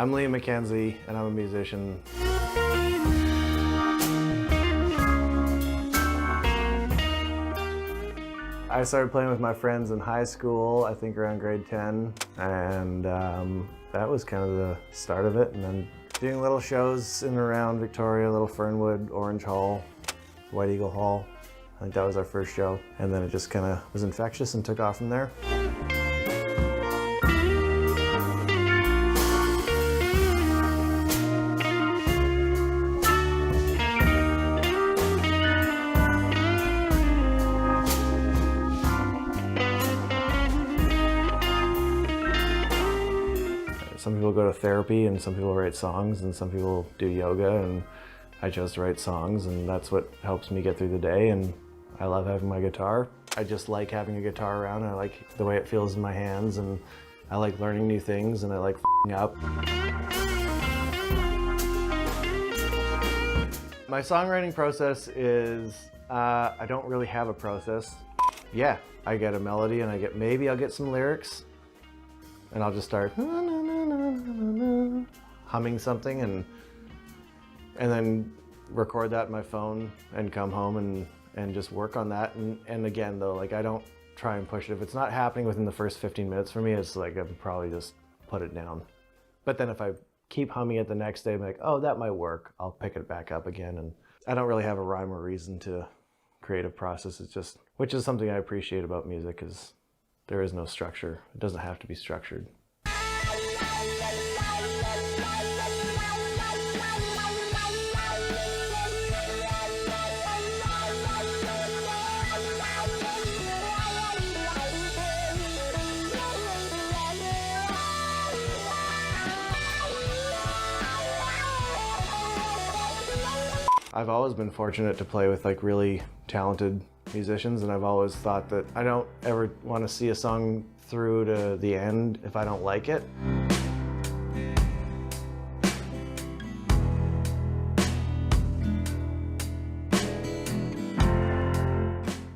I'm Liam MacKenzie, and I'm a musician. I started playing with my friends in high school, I think around grade 10, and that was kind of the start of it. And then doing little shows in and around Victoria, Little Fernwood, Orange Hall, White Eagle Hall. I think that was our first show. And then it just kind of was infectious and took off from there. Some people go to therapy and some people write songs and some people do yoga, and I chose to write songs, and that's what helps me get through the day. And I love having my guitar. I just like having a guitar around. I like the way it feels in my hands, and I like learning new things, and I like f***ing up. My songwriting process is, I don't really have a process. Yeah, I get a melody and maybe I'll get some lyrics, and I'll just start humming something and then record that in my phone and come home and just work on that. And again though, like, I don't try and push it. If it's not happening within the first 15 minutes for me, it's like I'd probably just put it down. But then if I keep humming it the next day, I'm like, oh, that might work, I'll pick it back up again. And I don't really have a rhyme or reason to creative process. It's just, which is something I appreciate about music, is there is no structure. It doesn't have to be structured. I've always been fortunate to play with like really talented musicians, and I've always thought that I don't ever want to see a song through to the end if I don't like it.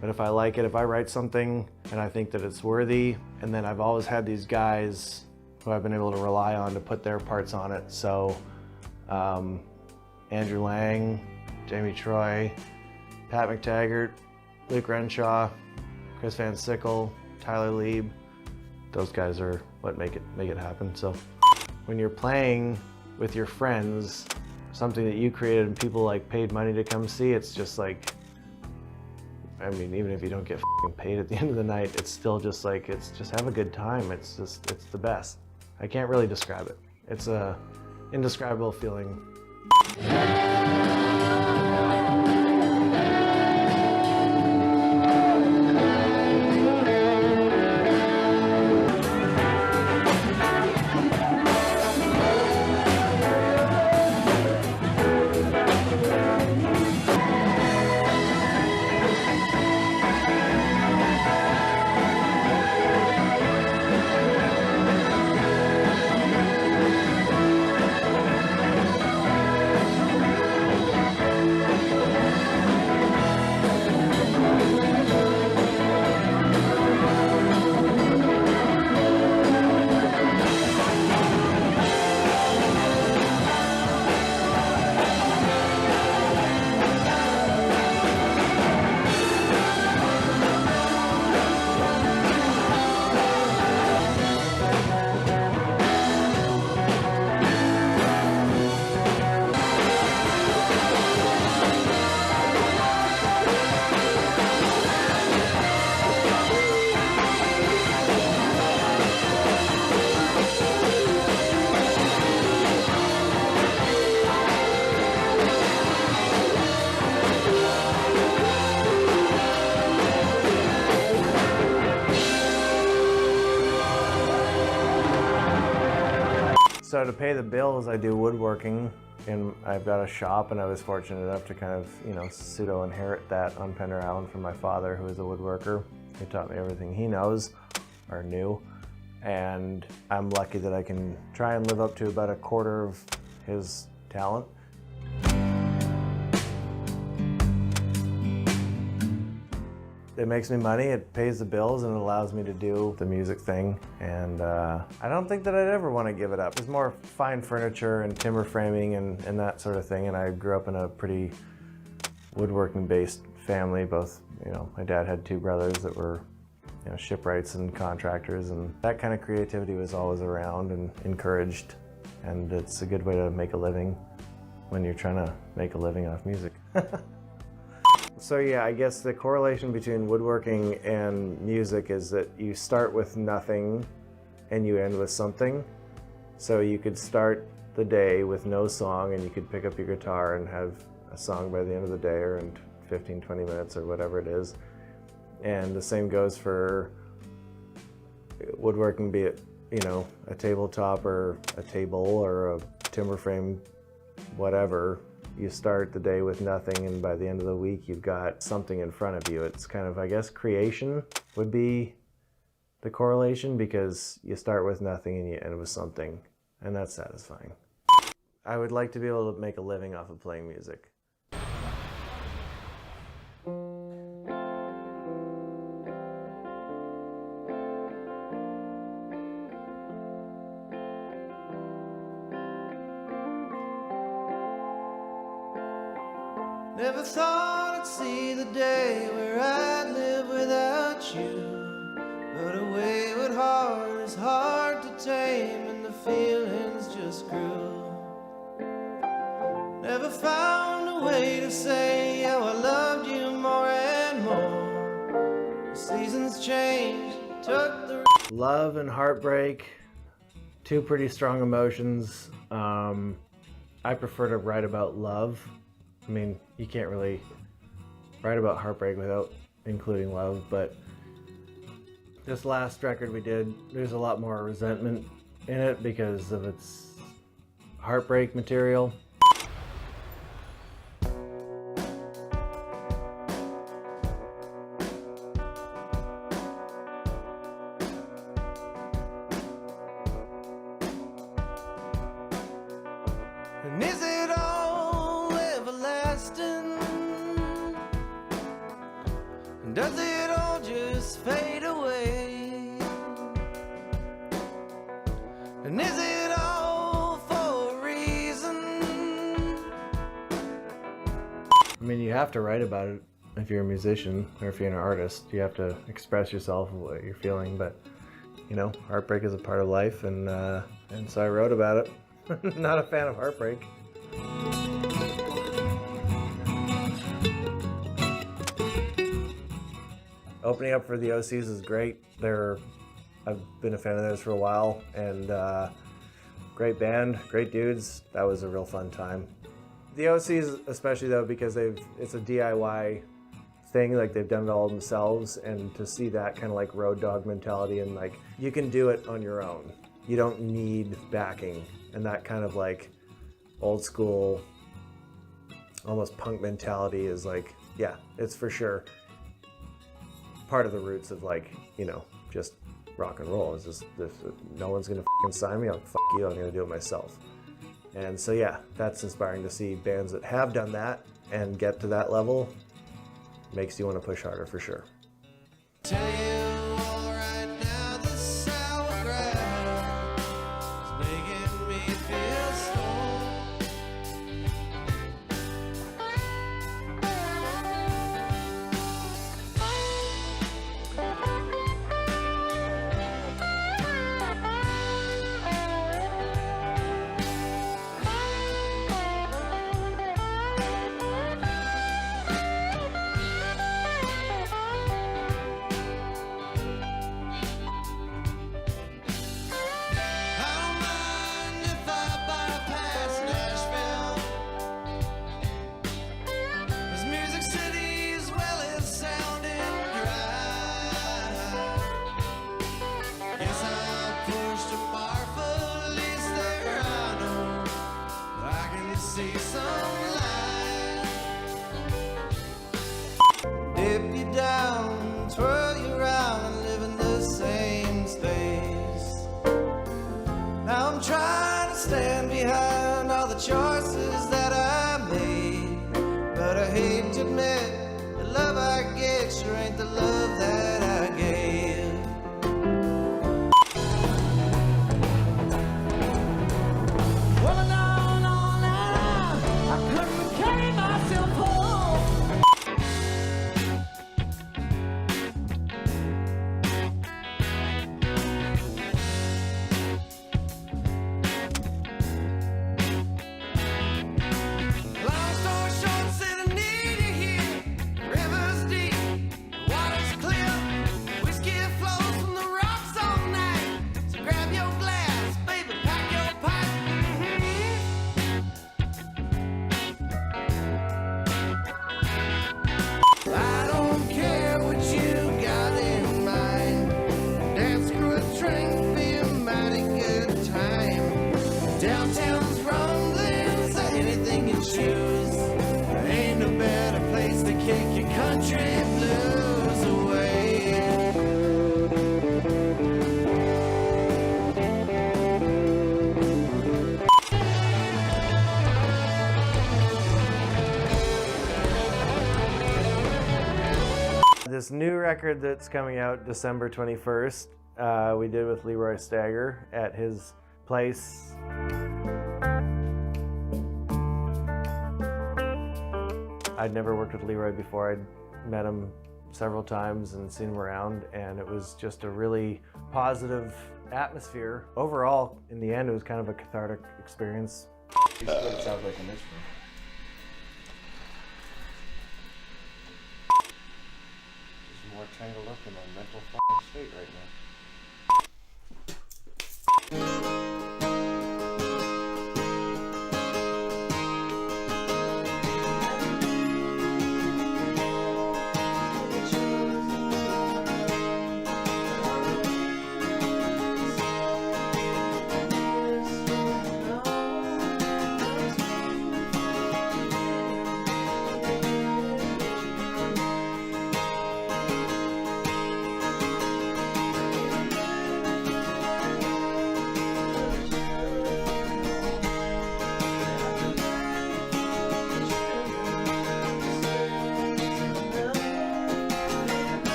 But if I like it, if I write something and I think that it's worthy, and then I've always had these guys who I've been able to rely on to put their parts on it. So Andrew Lang, Jamie Troy, Pat McTaggart, Luke Renshaw, Chris Van Sickle, Tyler Lieb. Those guys are what make it happen. So when you're playing with your friends, something that you created and people like paid money to come see, it's just like, I mean, even if you don't get paid at the end of the night, it's still just like, it's just have a good time. It's the best. I can't really describe it. It's a indescribable feeling. So to pay the bills, I do woodworking, and I've got a shop, and I was fortunate enough to kind of, pseudo-inherit that on Pender Island from my father, who is a woodworker. He taught me everything he knows, or knew, and I'm lucky that I can try and live up to about a quarter of his talent. It makes me money, it pays the bills, and it allows me to do the music thing. And I don't think that I'd ever want to give it up. It's more fine furniture and timber framing and that sort of thing. And I grew up in a pretty woodworking-based family. Both, you know, my dad had two brothers that were, you know, shipwrights and contractors, and that kind of creativity was always around and encouraged. And it's a good way to make a living when you're trying to make a living off music. So yeah, I guess the correlation between woodworking and music is that you start with nothing and you end with something. So you could start the day with no song and you could pick up your guitar and have a song by the end of the day, or in 15, 20 minutes or whatever it is. And the same goes for woodworking, be it, you know, a tabletop or a table or a timber frame, whatever. You start the day with nothing, and by the end of the week, you've got something in front of you. It's kind of, I guess, creation would be the correlation, because you start with nothing and you end with something, and that's satisfying. I would like to be able to make a living off of playing music. Never thought I'd see the day where I'd live without you, but a wayward heart is hard to tame and the feelings just grew. Never found a way to say how I loved you more and more. The seasons changed, took the... Love and heartbreak, two pretty strong emotions. I prefer to write about love. I mean, you can't really write about heartbreak without including love, but this last record we did, there's a lot more resentment in it because of its heartbreak material. And is it all everlasting? And does it all just fade away? And is it all for a reason? I mean, you have to write about it if you're a musician or if you're an artist. You have to express yourself, what you're feeling, but you know, heartbreak is a part of life, and so I wrote about it. Not a fan of heartbreak. Opening up for the OCs is great. I've been a fan of theirs for a while, and great band, great dudes. That was a real fun time. The OCs especially though, because it's a DIY thing, like they've done it all themselves, and to see that kind of like road dog mentality, and like you can do it on your own. You don't need backing, and that kind of like old school, almost punk mentality is like, yeah, it's for sure part of the roots of like, you know, just rock and roll. Is just, if no one's gonna f***ing sign me, fuck you, I'm gonna do it myself. And so yeah, that's inspiring to see bands that have done that and get to that level. Makes you want to push harder for sure. Tell you all right now, the sauerkraut is making me feel stoned. Dip you down, twirl you around, live in the same space. Now I'm trying to stand behind all the choices that I made, but I hate to admit the love I get sure ain't the love that I gave. Well, I know all night I couldn't carry myself home. Long story short, said I need you here. Rivers deep, water's clear. Whiskey flows from the rocks all night. So grab your glass, baby, pack your pipe. I don't care what you got in mind. Dance, screw a drink, be a mighty good time. Downtown's rumbling, so anything you choose. There ain't no better place to kick your country blues away. This new record that's coming out December 21st, we did with Leroy Stagger at his place. I'd never worked with Leroy before. I'd met him several times and seen him around, and it was just a really positive atmosphere. Overall, in the end, it was kind of a cathartic experience. This is what it sounds like in this room. Just more tangled up in my mental f***ing state right now.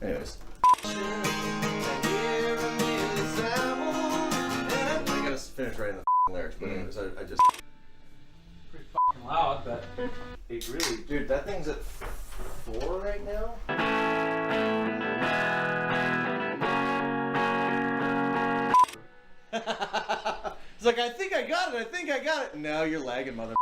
Anyways, I gotta finish writing the lyrics, but anyways, I just... Pretty fucking loud, but It really... Dude, that thing's at 4 right now? It's like, I think I got it. No, you're lagging, mother.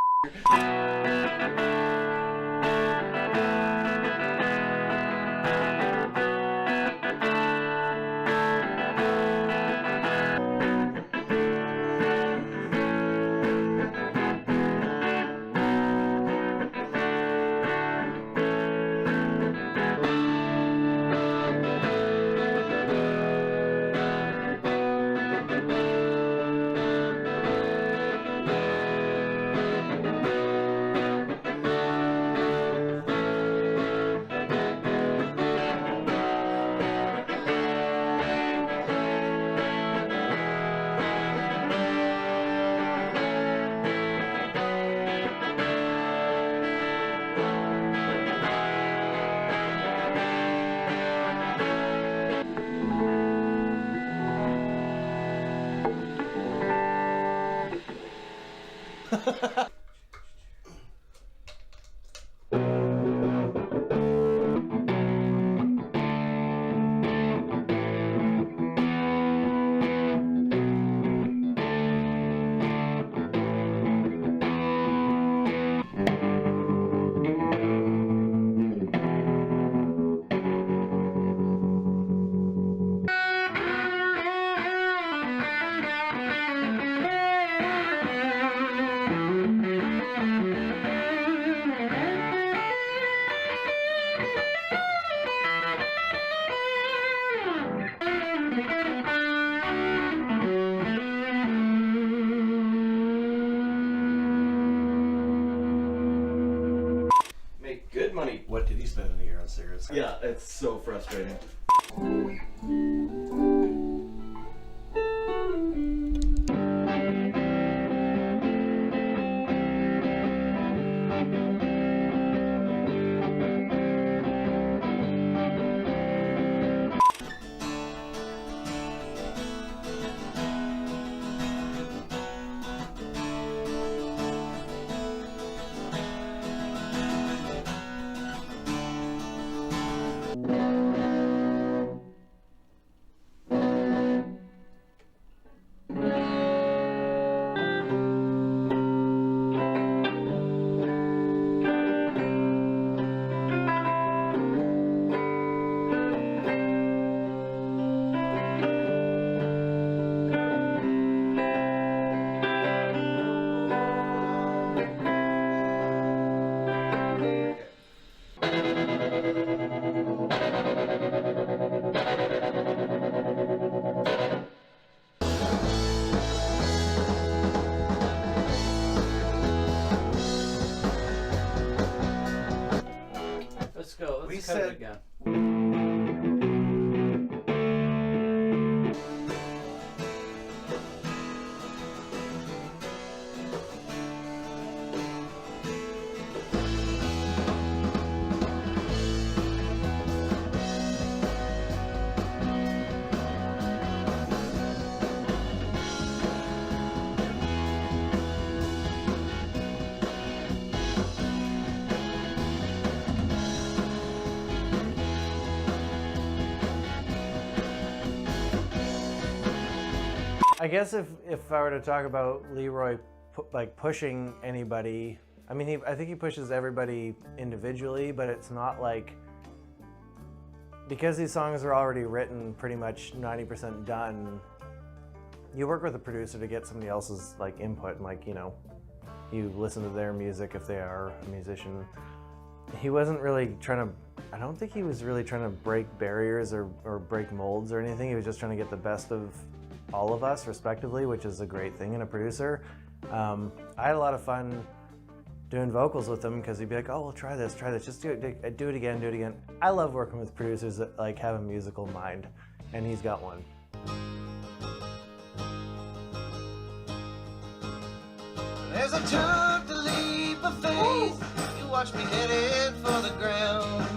hours. Yeah, it's so frustrating. Let's go. We Let's cut said- it again. I guess if I were to talk about Leroy like pushing anybody, I mean, I think he pushes everybody individually, but it's not like, because these songs are already written, pretty much 90% done, you work with a producer to get somebody else's like input, and like, you know, you listen to their music if they are a musician. He wasn't really trying to, I don't think he was really trying to break barriers or break molds or anything. He was just trying to get the best of all of us respectively, which is a great thing in a producer. I had a lot of fun doing vocals with him because he'd be like, oh, well, try this, just do it again. I love working with producers that like have a musical mind, and he's got one. As I took the leap of faith, you watched me headed for the ground.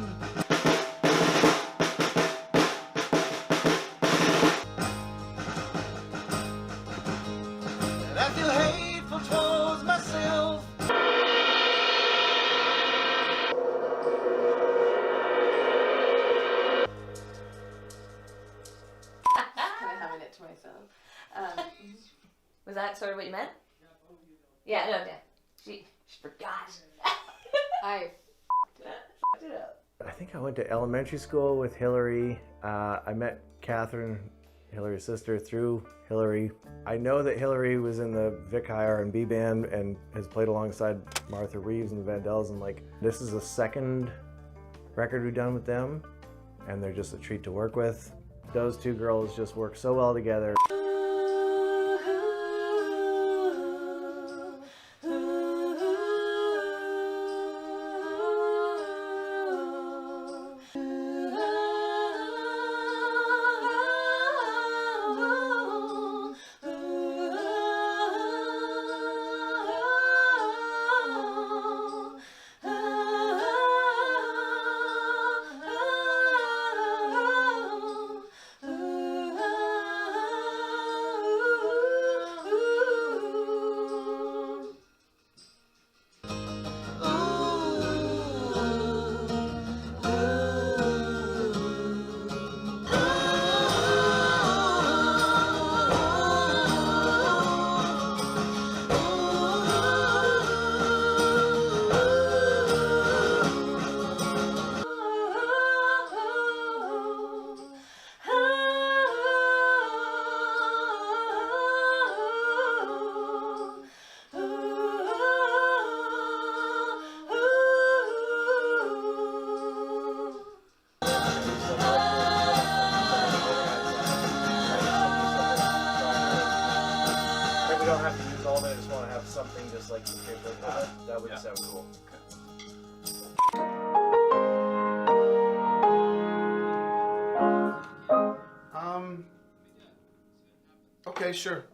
And I feel hateful towards myself. Kind of humming it to myself. Was that sort of what you meant? Yeah, no, yeah. She forgot. I f***ed it up. I think I went to elementary school with Hillary. I met Catherine, Hillary's sister, through Hillary. I know that Hillary was in the Vic High R&B band and has played alongside Martha Reeves and the Vandells, and like, this is the second record we've done with them, and they're just a treat to work with. Those two girls just work so well together. We don't have to use all of it, I just want to have something just like some paper that would sound cool. Okay, sure.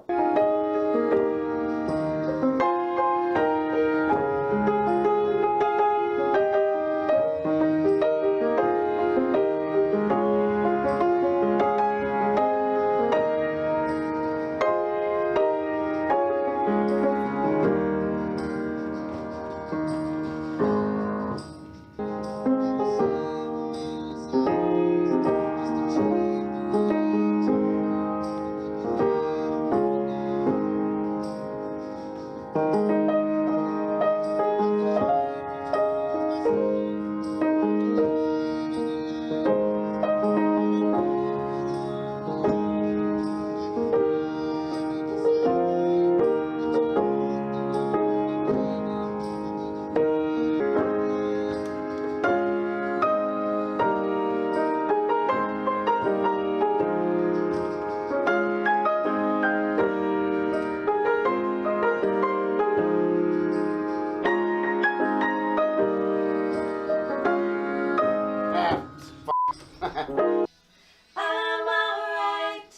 I'm alright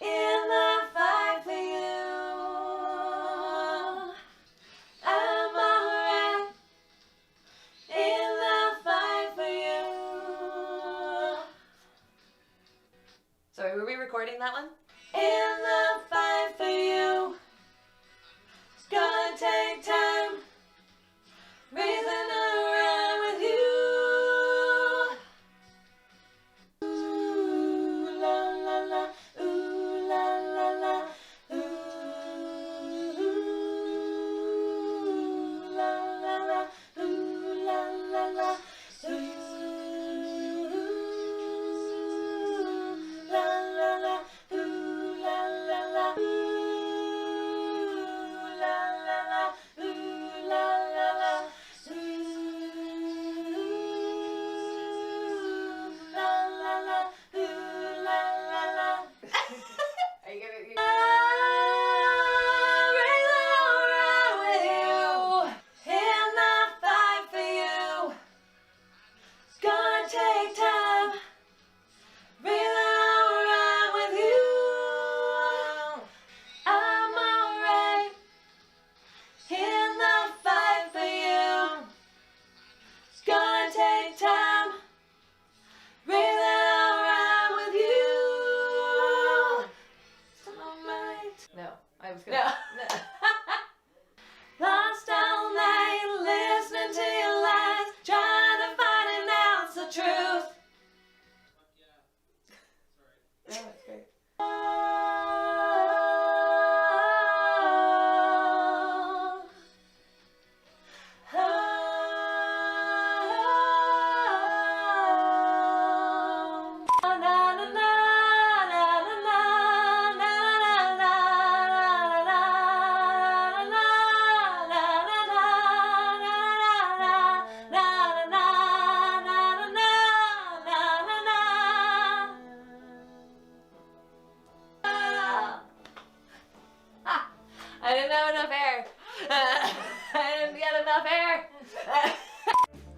in the fight for you. I'm alright in the fight for you. Sorry, were we recording that one? In the fight for you. It's gonna take time. Reason around with you. Ooh la la la, ooh la la la, ooh la la la, ooh la la la, ooh la la la, ooh la la la, ooh la la la, ooh la la la. Lost all night listening to your lies, trying to find an ounce of truth. Yeah, that's great. I didn't have enough air. I didn't get enough air.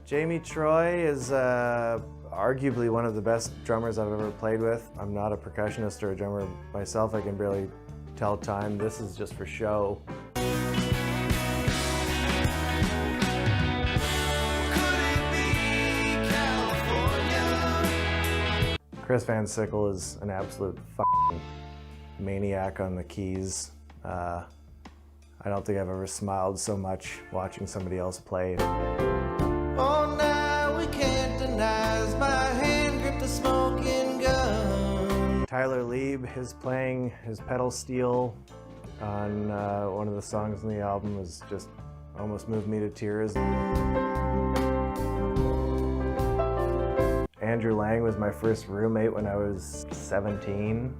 Jamie Troy is arguably one of the best drummers I've ever played with. I'm not a percussionist or a drummer myself. I can barely tell time. This is just for show. Chris Van Sickle is an absolute f***ing maniac on the keys. I don't think I've ever smiled so much watching somebody else play. Oh, now we can't deny as my hand gripped the smoking gun. Tyler Lieb, his playing, his pedal steel on one of the songs on the album has just almost moved me to tears. Andrew Lang was my first roommate when I was 17.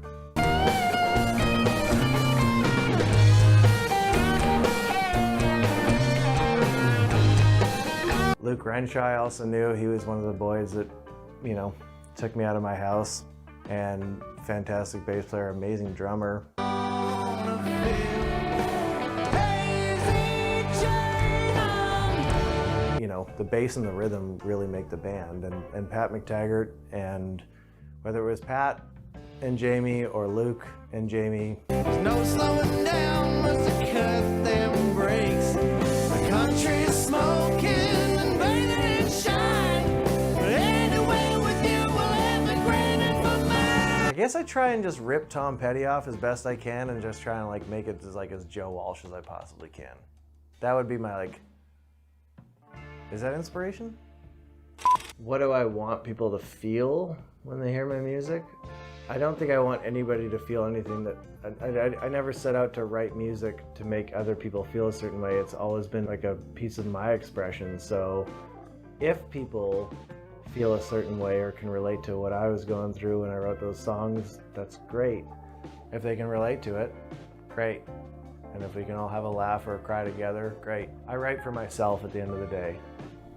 Luke Renshaw I also knew. He was one of the boys that, you know, took me out of my house. And fantastic bass player, amazing drummer. You know, the bass and the rhythm really make the band. And Pat McTaggart, and whether it was Pat and Jamie or Luke and Jamie. There's no slowing down once they cut them brakes. The country's smoking and burning and shine. But anyway, with you, we'll have it granted for mine. I guess I try and just rip Tom Petty off as best I can and just try and like make it as Joe Walsh as I possibly can. That would be my like, is that inspiration? What do I want people to feel when they hear my music? I don't think I want anybody to feel anything that, I never set out to write music to make other people feel a certain way. It's always been like a piece of my expression. So if people feel a certain way or can relate to what I was going through when I wrote those songs, that's great. If they can relate to it, great. And if we can all have a laugh or a cry together, great. I write for myself at the end of the day.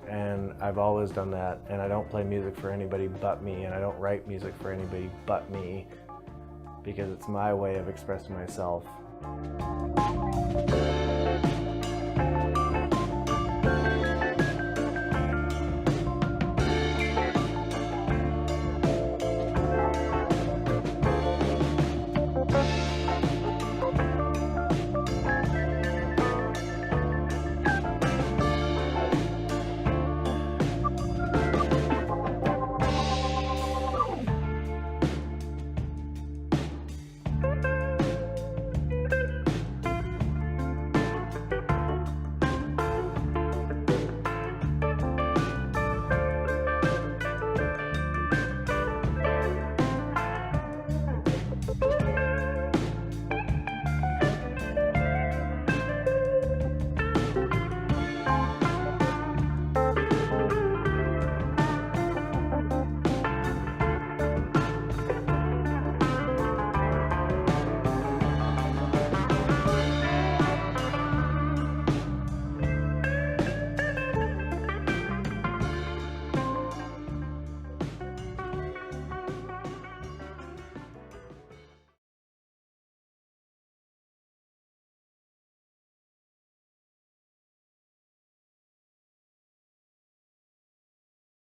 And I've always done that, and I don't play music for anybody but me, and I don't write music for anybody but me, because it's my way of expressing myself.